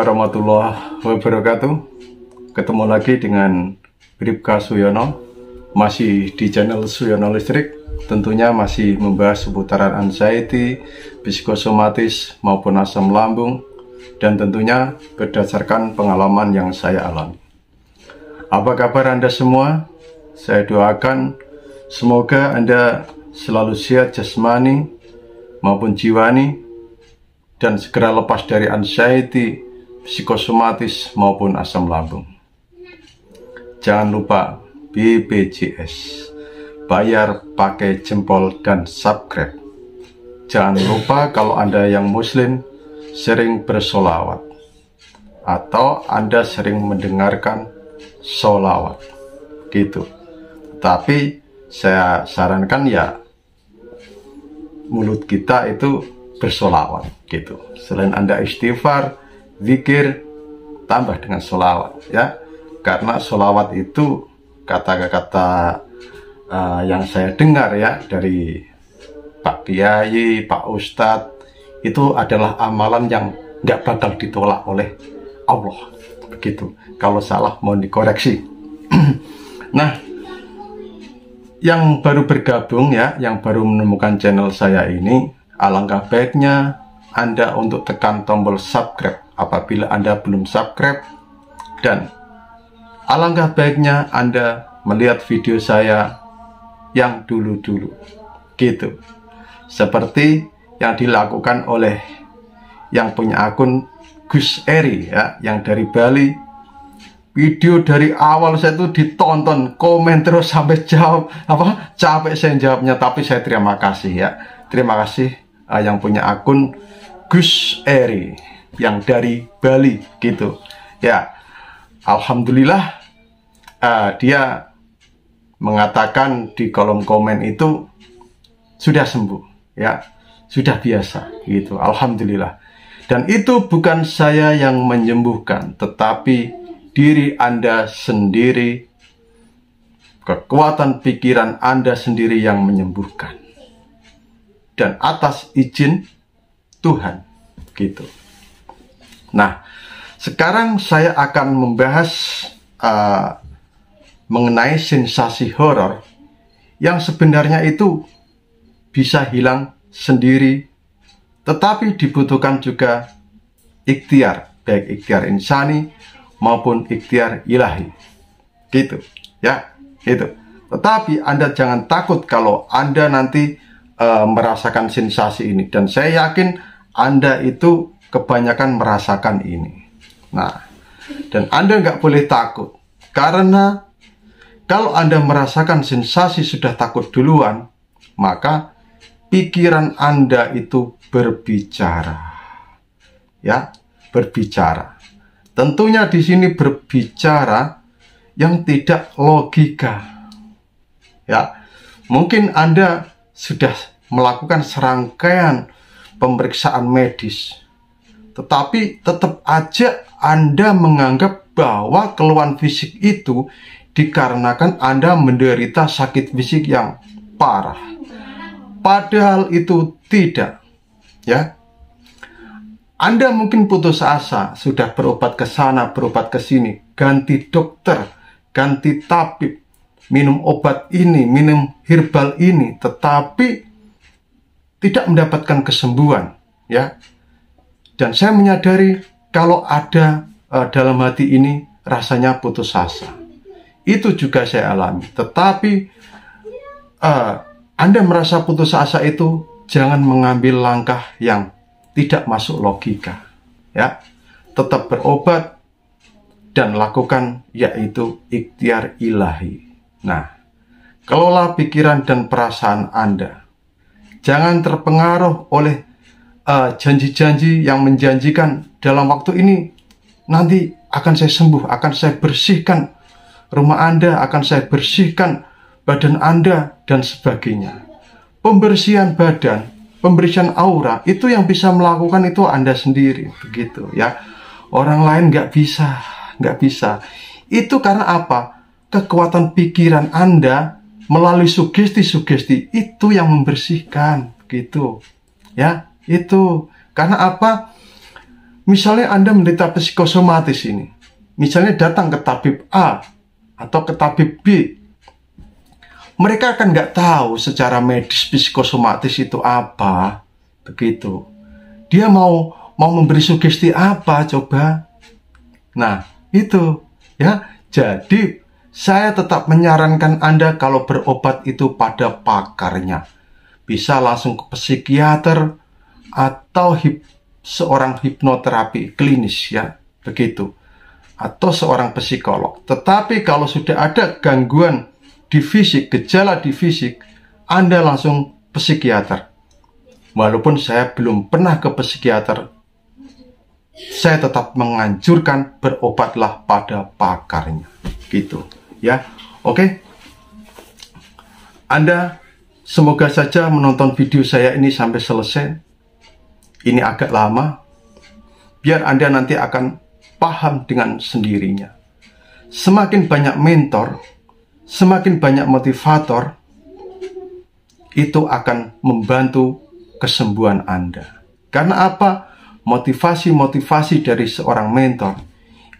warahmatullahi wabarakatuh. Ketemu lagi dengan Bribka Suyono, masih di channel Suyono Listrik. Tentunya masih membahas seputaran anxiety, psikosomatis maupun asam lambung, dan tentunya berdasarkan pengalaman yang saya alami. Apa kabar Anda semua? Saya doakan semoga Anda selalu sehat jasmani maupun jiwani, dan segera lepas dari anxiety, psikosomatis maupun asam lambung. Jangan lupa BPJS, bayar pakai jempol dan subscribe. Jangan lupa kalau Anda yang muslim sering bersolawat, atau Anda sering mendengarkan solawat gitu. Tapi saya sarankan ya mulut kita itu bersolawat gitu. Selain Anda istighfar, zikir, tambah dengan solawat ya. Karena solawat itu kata-kata yang saya dengar ya dari Pak Kiai, Pak Ustadz, itu adalah amalan yang nggak bakal ditolak oleh Allah. Begitu. Kalau salah mohon dikoreksi. Nah, yang baru bergabung ya, yang baru menemukan channel saya ini, alangkah baiknya Anda untuk tekan tombol subscribe apabila Anda belum subscribe, dan alangkah baiknya Anda melihat video saya yang dulu-dulu gitu, seperti yang dilakukan oleh yang punya akun Gus Eri ya, yang dari Bali. Video dari awal saya tuh ditonton, komen terus sampai jawab capek saya jawabnya, tapi saya terima kasih ya, terima kasih yang punya akun Gus Eri yang dari Bali gitu ya. Alhamdulillah dia mengatakan di kolom komen itu sudah sembuh ya, sudah biasa gitu. Alhamdulillah. Dan itu bukan saya yang menyembuhkan, tetapi diri Anda sendiri, kekuatan pikiran Anda sendiri yang menyembuhkan, dan atas izin Tuhan gitu. Nah, sekarang saya akan membahas mengenai sensasi horor yang sebenarnya itu bisa hilang sendiri, tetapi dibutuhkan juga ikhtiar, baik ikhtiar insani maupun ikhtiar ilahi gitu ya, itu. Tetapi Anda jangan takut kalau Anda nanti merasakan sensasi ini, dan saya yakin Anda itu kebanyakan merasakan ini. Nah, dan Anda nggak boleh takut, karena kalau Anda merasakan sensasi sudah takut duluan, maka pikiran Anda itu berbicara ya, berbicara. Tentunya di sini berbicara yang tidak logika ya. Mungkin Anda sudah melakukan serangkaian pemeriksaan medis, tetapi tetap aja Anda menganggap bahwa keluhan fisik itu dikarenakan Anda menderita sakit fisik yang parah. Padahal itu tidak ya. Anda mungkin putus asa, sudah berobat ke sana, berobat ke sini, ganti dokter, ganti tabib, minum obat ini, minum herbal ini, tetapi tidak mendapatkan kesembuhan ya. Dan saya menyadari kalau ada dalam hati ini rasanya putus asa. Itu juga saya alami. Tetapi Anda merasa putus asa itu, jangan mengambil langkah yang tidak masuk logika ya. Tetap berobat dan lakukan yaitu ikhtiar ilahi. Nah, kelola pikiran dan perasaan Anda. Jangan terpengaruh oleh janji-janji yang menjanjikan dalam waktu ini nanti akan saya sembuh, akan saya bersihkan rumah Anda, akan saya bersihkan badan Anda dan sebagainya. Pembersihan badan, pembersihan aura, itu yang bisa melakukan itu Anda sendiri, begitu ya. Orang lain nggak bisa, nggak bisa. Itu karena apa? Kekuatan pikiran Anda melalui sugesti-sugesti itu yang membersihkan, gitu ya. Itu karena apa? Misalnya Anda menderita psikosomatis ini, misalnya datang ke tabib A atau ke tabib B, mereka akan nggak tahu secara medis psikosomatis itu apa, begitu. Dia mau memberi sugesti apa coba? Nah, itu ya. Jadi saya tetap menyarankan Anda kalau berobat itu pada pakarnya. Bisa langsung ke psikiater atau seorang hipnoterapi klinis ya, begitu. Atau seorang psikolog. Tetapi kalau sudah ada gangguan di fisik, gejala di fisik, Anda langsung psikiater. Walaupun saya belum pernah ke psikiater, saya tetap menganjurkan berobatlah pada pakarnya, gitu ya. Oke, Anda semoga saja menonton video saya ini sampai selesai. Ini agak lama, biar Anda nanti akan paham dengan sendirinya. Semakin banyak mentor, semakin banyak motivator, itu akan membantu kesembuhan Anda. Karena apa? Motivasi-motivasi dari seorang mentor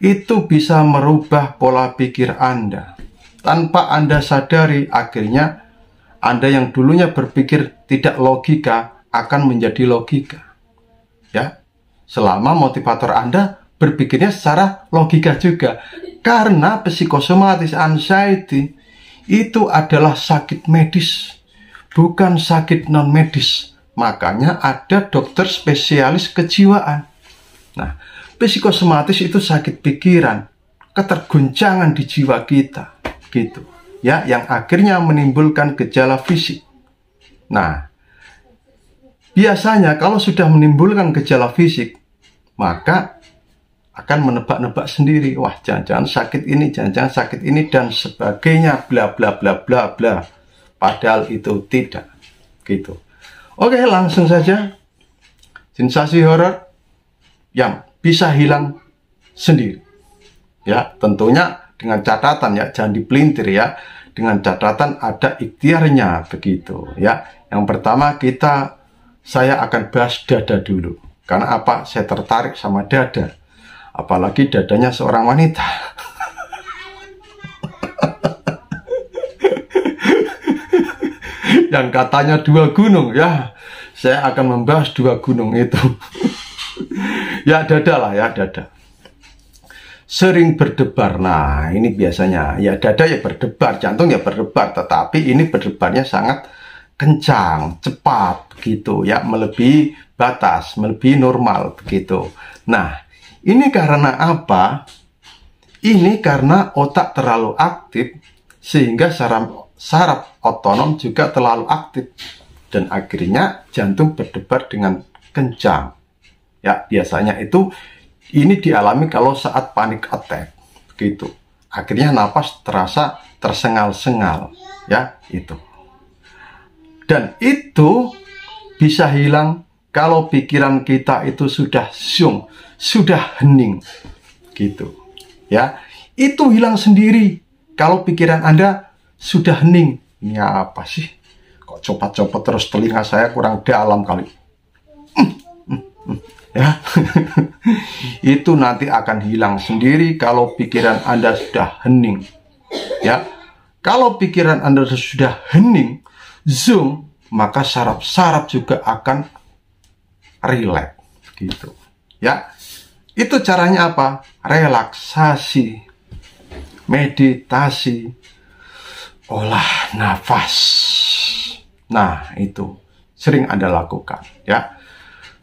itu bisa merubah pola pikir Anda. Tanpa Anda sadari, akhirnya Anda yang dulunya berpikir tidak logika akan menjadi logika. Ya, selama motivator Anda berpikirnya secara logika juga. Karena psikosomatis anxiety itu adalah sakit medis, bukan sakit non medis. Makanya ada dokter spesialis kejiwaan. Nah, psikosomatis itu sakit pikiran, keterguncangan di jiwa kita, gitu. Ya, yang akhirnya menimbulkan gejala fisik. Nah, biasanya kalau sudah menimbulkan gejala fisik, maka akan menebak-nebak sendiri, wah jangan-jangan sakit ini, jangan-jangan sakit ini dan sebagainya, bla bla bla bla bla. Padahal itu tidak, gitu. Oke, langsung saja. Sensasi horor yang bisa hilang sendiri. Ya, tentunya dengan catatan ya, jangan dipelintir ya. Dengan catatan ada ikhtiarnya begitu ya. Yang pertama saya akan bahas dada dulu. Karena apa? Saya tertarik sama dada. Apalagi dadanya seorang wanita. Yang katanya 2 gunung ya, saya akan membahas 2 gunung itu. Ya dada lah ya, dada sering berdebar. Nah ini biasanya ya, dada ya berdebar, jantung ya berdebar, tetapi ini berdebarnya sangat kencang, cepat gitu ya, melebihi batas, melebihi normal begitu. Nah ini karena apa? Ini karena otak terlalu aktif sehingga saraf otonom juga terlalu aktif dan akhirnya jantung berdebar dengan kencang. Ya, biasanya ini dialami kalau saat panic attack begitu. Akhirnya napas terasa tersengal-sengal, ya, itu. Dan itu bisa hilang kalau pikiran kita itu sudah zoom, sudah hening gitu. Ya, itu hilang sendiri kalau pikiran Anda sudah hening. Ini apa sih? Kok copot-copot terus, telinga saya kurang dalam kali. Ya, itu nanti akan hilang sendiri kalau pikiran Anda sudah hening. Ya, kalau pikiran Anda sudah hening, zoom, maka saraf-saraf juga akan rileks, gitu. Ya, itu caranya apa? Relaksasi, meditasi, olah nafas. Nah, itu sering Anda lakukan, ya.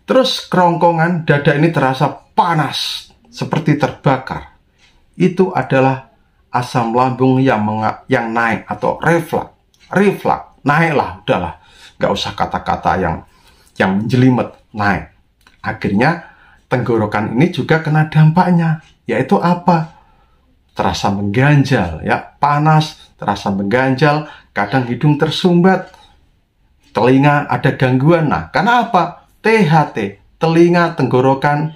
Terus kerongkongan dada ini terasa panas, seperti terbakar. Itu adalah asam lambung yang naik atau reflux. Naiklah, udahlah. Nggak usah kata-kata yang menjelimet, naik. Akhirnya tenggorokan ini juga kena dampaknya, yaitu apa? Terasa mengganjal, ya, panas, terasa mengganjal, kadang hidung tersumbat, telinga ada gangguan. Nah, karena apa? THT, telinga, tenggorokan,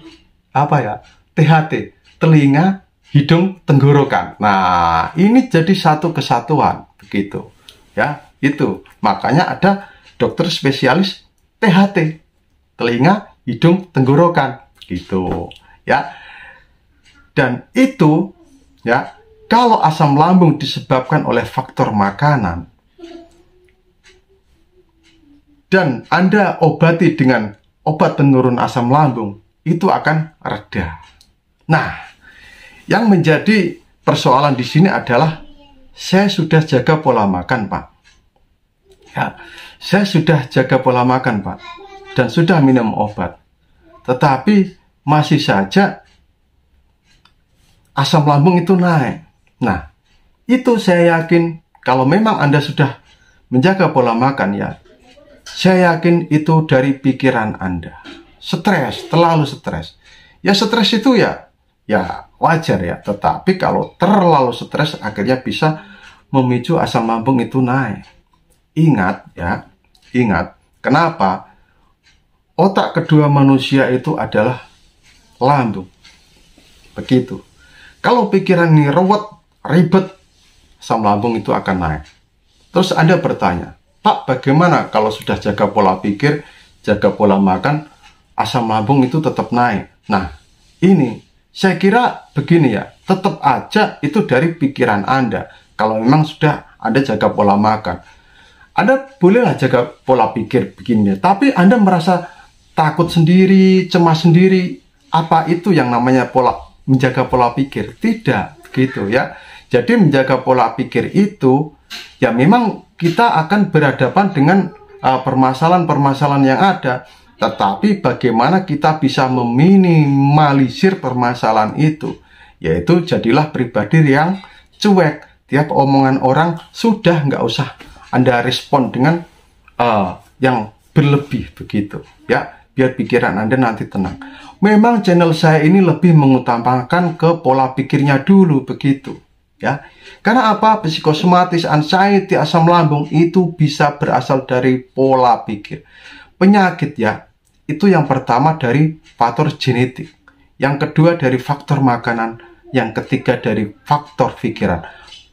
apa ya? THT, telinga, hidung, tenggorokan. Nah, ini jadi satu kesatuan, begitu. Ya, itu. Makanya ada dokter spesialis THT, telinga, hidung, tenggorokan, gitu. ya. Dan itu ya, kalau asam lambung disebabkan oleh faktor makanan dan Anda obati dengan obat penurun asam lambung, itu akan reda. Nah, yang menjadi persoalan di sini adalah saya sudah jaga pola makan, Pak. Ya, saya sudah jaga pola makan, Pak, dan sudah minum obat. Tetapi masih saja asam lambung itu naik. Nah, itu saya yakin kalau memang Anda sudah menjaga pola makan, ya, saya yakin itu dari pikiran Anda. Stres, terlalu stres. Ya stres itu ya wajar ya. Tetapi kalau terlalu stres akhirnya bisa memicu asam lambung itu naik. Ingat ya, ingat. Kenapa? Otak kedua manusia itu adalah lambung. Begitu. Kalau pikiran ini ruwet, ribet, asam lambung itu akan naik. Terus Anda bertanya, Pak, bagaimana kalau sudah jaga pola pikir, jaga pola makan, asam lambung itu tetap naik? Nah, ini saya kira begini ya, tetap aja itu dari pikiran Anda. Kalau memang sudah Anda jaga pola makan, Anda bolehlah jaga pola pikir begini, tapi Anda merasa takut sendiri, cemas sendiri. Apa itu yang namanya menjaga pola pikir? Tidak, gitu ya. Jadi menjaga pola pikir itu ya memang kita akan berhadapan dengan permasalahan-permasalahan yang ada, tetapi bagaimana kita bisa meminimalisir permasalahan itu, yaitu jadilah pribadi yang cuek. Tiap omongan orang sudah nggak usah Anda respon dengan yang berlebih begitu ya, biar pikiran Anda nanti tenang. Memang channel saya ini lebih mengutamakan ke pola pikirnya dulu begitu ya. Karena apa? Psikosomatis, anxiety, asam lambung itu bisa berasal dari pola pikir. Penyakit ya, itu yang pertama dari faktor genetik, yang kedua dari faktor makanan, yang ketiga dari faktor pikiran.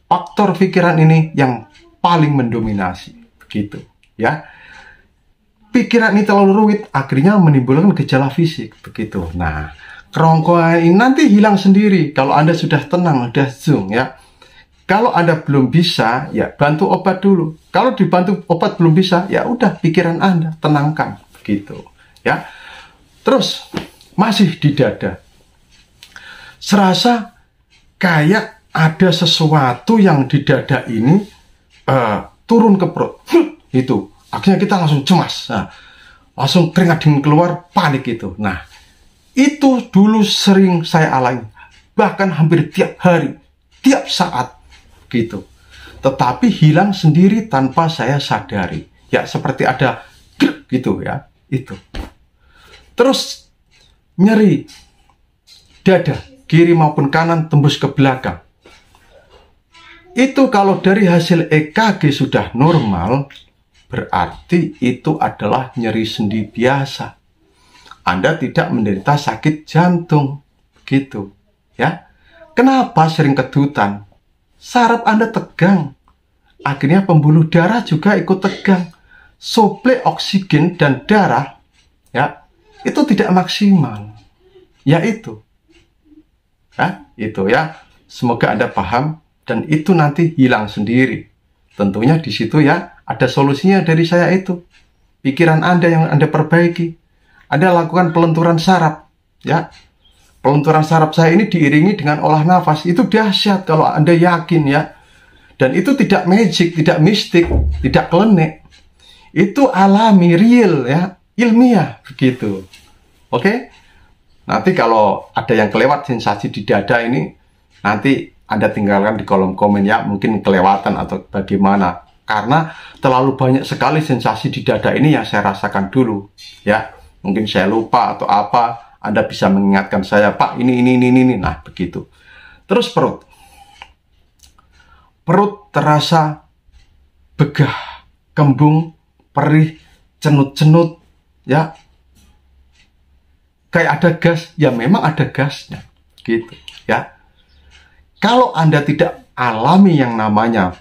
Faktor pikiran ini yang paling mendominasi begitu ya. Pikiran ini terlalu rumit, akhirnya menimbulkan gejala fisik begitu. Nah, kerongkongan ini nanti hilang sendiri kalau Anda sudah tenang, sudah zoom ya. Kalau Anda belum bisa, ya bantu obat dulu. Kalau dibantu obat belum bisa, ya udah pikiran Anda tenangkan, begitu, ya. Terus masih di dada, serasa kayak ada sesuatu yang di dada ini turun ke perut, itu. Akhirnya kita langsung cemas, nah, langsung keringat dingin keluar, panik itu. Nah, itu dulu sering saya alami, bahkan hampir tiap hari, tiap saat. Gitu. Tetapi hilang sendiri tanpa saya sadari. Ya seperti ada gitu ya, itu. Terus nyeri dada kiri maupun kanan tembus ke belakang. Itu kalau dari hasil EKG sudah normal, berarti itu adalah nyeri sendi biasa. Anda tidak menderita sakit jantung. Gitu ya. Kenapa sering kedutan? Saraf Anda tegang, akhirnya pembuluh darah juga ikut tegang. Suplai oksigen dan darah ya itu tidak maksimal. Ya itu ya. Semoga Anda paham dan itu nanti hilang sendiri. Tentunya di situ ya ada solusinya dari saya itu. Pikiran Anda yang Anda perbaiki. Anda lakukan pelenturan saraf ya. Pelenturan saraf saya ini diiringi dengan olah nafas. Itu dahsyat kalau Anda yakin ya. Dan itu tidak magic, tidak mistik, tidak klenik. Itu alami, real ya, ilmiah begitu. Oke? Nanti kalau ada yang kelewat sensasi di dada ini, nanti Anda tinggalkan di kolom komen ya. Mungkin kelewatan atau bagaimana. Karena terlalu banyak sekali sensasi di dada ini yang saya rasakan dulu ya. Mungkin saya lupa atau apa. Anda bisa mengingatkan saya, Pak, ini. Nah, begitu. Terus perut. Perut terasa begah, kembung, perih, cenut-cenut, ya. Kayak ada gas, ya memang ada gasnya. Gitu, ya. Kalau Anda tidak alami yang namanya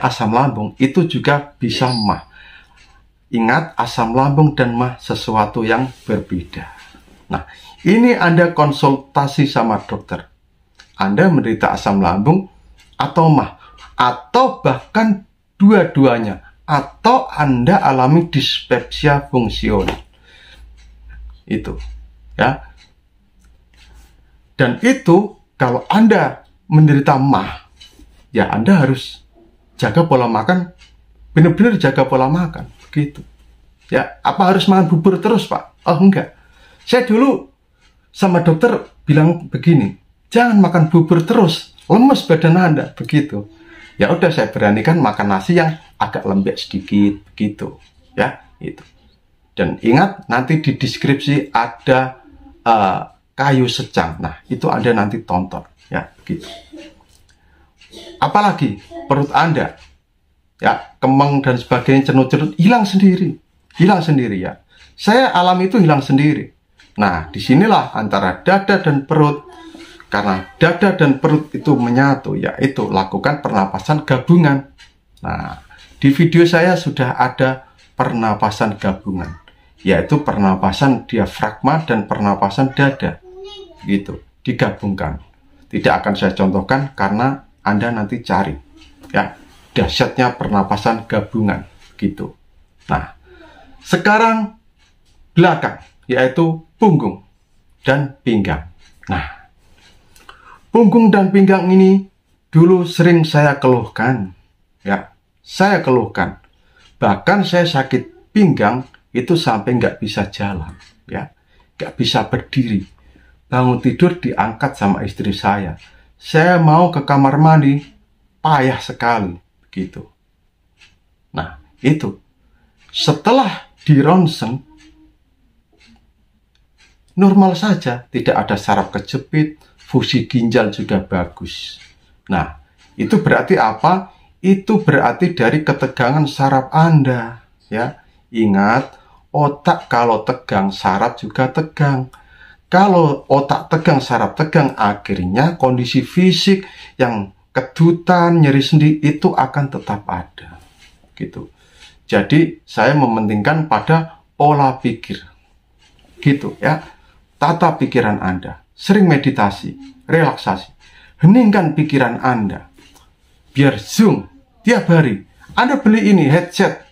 asam lambung, itu juga bisa mah. Ingat, asam lambung dan mah sesuatu yang berbeda. Nah, ini Anda konsultasi sama dokter. Anda menderita asam lambung atau mah, atau bahkan dua-duanya, atau Anda alami dispepsia fungsional. Itu, ya. Dan itu kalau Anda menderita mah, ya Anda harus jaga pola makan, benar-benar jaga pola makan, begitu. Ya, apa harus makan bubur terus, Pak? Oh, enggak. Saya dulu sama dokter bilang begini, jangan makan bubur terus, lemes badan Anda, begitu. Ya udah, saya beranikan makan nasi yang agak lembek sedikit, begitu. Ya, itu. Dan ingat, nanti di deskripsi ada kayu secang. Nah, itu Anda nanti tonton, ya, begitu. Apalagi perut Anda, ya, kemeng dan sebagainya, cenut-cenut, hilang sendiri, ya. Saya alami itu hilang sendiri. Nah, disinilah antara dada dan perut. Karena dada dan perut itu menyatu, yaitu lakukan pernapasan gabungan. Nah, di video saya sudah ada pernapasan gabungan, yaitu pernapasan diafragma dan pernapasan dada. Gitu, digabungkan. Tidak akan saya contohkan karena Anda nanti cari. Ya, dahsyatnya pernapasan gabungan, gitu. Nah, sekarang belakang, yaitu punggung dan pinggang. Nah, punggung dan pinggang ini dulu sering saya keluhkan, ya, saya keluhkan. Bahkan saya sakit pinggang itu sampai nggak bisa jalan, ya, nggak bisa berdiri. Bangun tidur diangkat sama istri saya. Saya mau ke kamar mandi, payah sekali, begitu. Nah, itu setelah di ronsen, normal saja, tidak ada saraf kejepit, fungsi ginjal juga bagus. Nah, itu berarti apa? Itu berarti dari ketegangan saraf Anda, ya. Ingat, otak kalau tegang, saraf juga tegang. Kalau otak tegang, saraf tegang, akhirnya kondisi fisik yang kedutan, nyeri sendi itu akan tetap ada, gitu. Jadi, saya mementingkan pada pola pikir, gitu, ya. Tata pikiran Anda, sering meditasi, relaksasi, heningkan pikiran Anda, biar zoom tiap hari. Anda beli ini headset,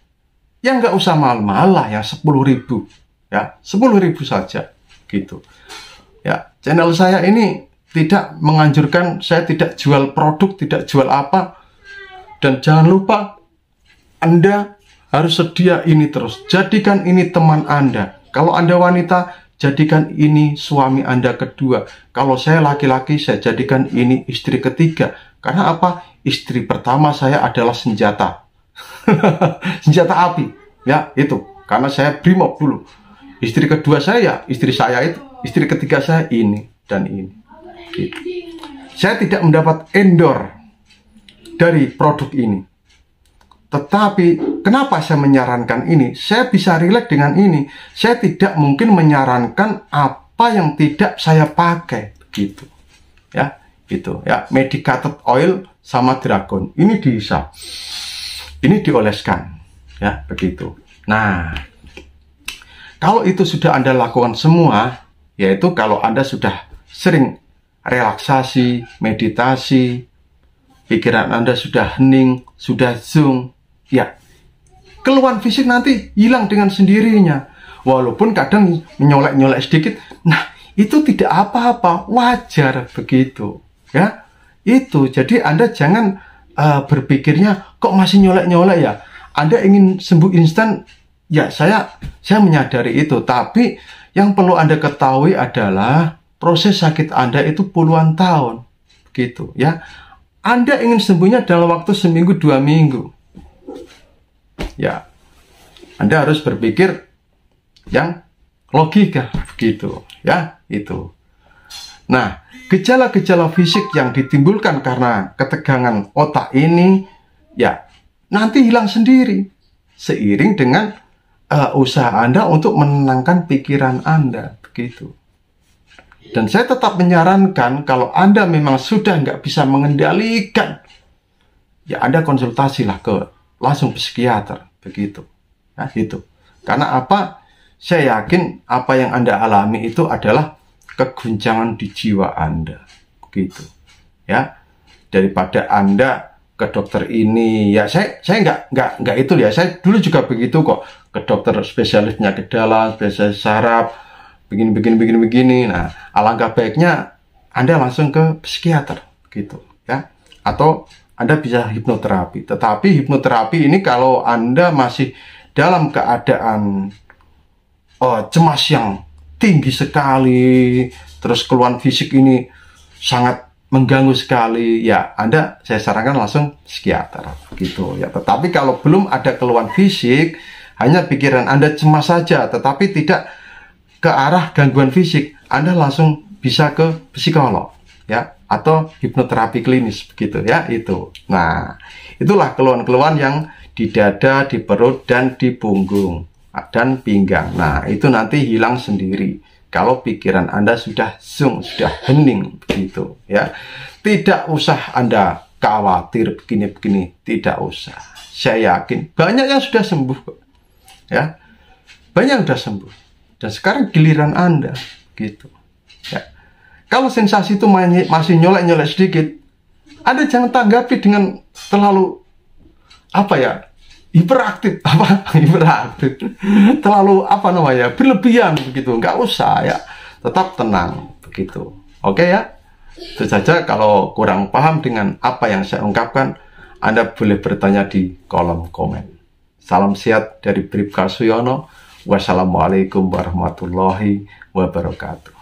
yang nggak usah mahal-mahal lah, ya 10.000, ya 10.000 saja, gitu. Ya, channel saya ini tidak menganjurkan, saya tidak jual produk, tidak jual apa, dan jangan lupa Anda harus sedia ini terus. Jadikan ini teman Anda. Kalau Anda wanita, jadikan ini suami Anda kedua. Kalau saya laki-laki, saya jadikan ini istri ketiga. Karena apa? Istri pertama saya adalah senjata. Senjata api. Ya, itu. Karena saya brimob dulu. Istri kedua saya, istri saya itu. Istri ketiga saya ini dan ini. Gitu. Saya tidak mendapat endorse dari produk ini. Tetapi, kenapa saya menyarankan ini? Saya bisa relate dengan ini. Saya tidak mungkin menyarankan apa yang tidak saya pakai, gitu. Ya, gitu. Ya, medicated oil sama dragon. Ini dihisap. Ini dioleskan. Ya, begitu. Nah, kalau itu sudah Anda lakukan semua, yaitu kalau Anda sudah sering relaksasi, meditasi, pikiran Anda sudah hening, sudah zoom, ya, keluhan fisik nanti hilang dengan sendirinya. Walaupun kadang menyolek-nyolek sedikit, nah itu tidak apa-apa, wajar begitu. Ya, itu. Jadi Anda jangan berpikirnya kok masih nyolek-nyolek ya. Anda ingin sembuh instan, ya saya menyadari itu. Tapi yang perlu Anda ketahui adalah proses sakit Anda itu puluhan tahun, begitu ya. Anda ingin sembuhnya dalam waktu seminggu 2 minggu. Ya, Anda harus berpikir yang logika, begitu ya, itu. Nah, gejala-gejala fisik yang ditimbulkan karena ketegangan otak ini, ya, nanti hilang sendiri seiring dengan usaha Anda untuk menenangkan pikiran Anda, begitu. Dan saya tetap menyarankan kalau Anda memang sudah nggak bisa mengendalikan, ya Anda konsultasilah ke langsung psikiater, begitu. Nah, itu. Karena apa? saya yakin apa yang Anda alami itu adalah keguncangan di jiwa Anda, gitu ya. Daripada Anda ke dokter ini, ya saya nggak itu ya, saya dulu juga begitu kok, ke dokter spesialis penyakit dalam, spesialis saraf, begini. Nah, alangkah baiknya Anda langsung ke psikiater, gitu ya, atau Anda bisa hipnoterapi. Tetapi hipnoterapi ini kalau Anda masih dalam keadaan cemas yang tinggi sekali, terus keluhan fisik ini sangat mengganggu sekali, ya saya sarankan langsung psikiater, gitu ya. Tetapi kalau belum ada keluhan fisik, hanya pikiran Anda cemas saja, tetapi tidak ke arah gangguan fisik, Anda langsung bisa ke psikolog ya, atau hipnoterapi klinis, begitu ya. Itu. Nah, itulah keluhan-keluhan yang di dada, di perut, dan di punggung dan pinggang. Nah, itu nanti hilang sendiri kalau pikiran Anda sudah zong, sudah hening, begitu ya. Tidak usah Anda khawatir begini-begini, tidak usah. Saya yakin banyak yang sudah sembuh kok. Ya. Banyak yang sudah sembuh. Dan sekarang giliran Anda, gitu. Ya. Kalau sensasi itu masih nyolek-nyolek sedikit, Anda jangan tanggapi dengan terlalu hiperaktif, terlalu berlebihan, begitu. Nggak usah ya, tetap tenang, begitu. Oke ya, itu saja. Kalau kurang paham dengan apa yang saya ungkapkan, Anda boleh bertanya di kolom komen. Salam sehat dari Bribka Suyono. Wassalamualaikum warahmatullahi wabarakatuh.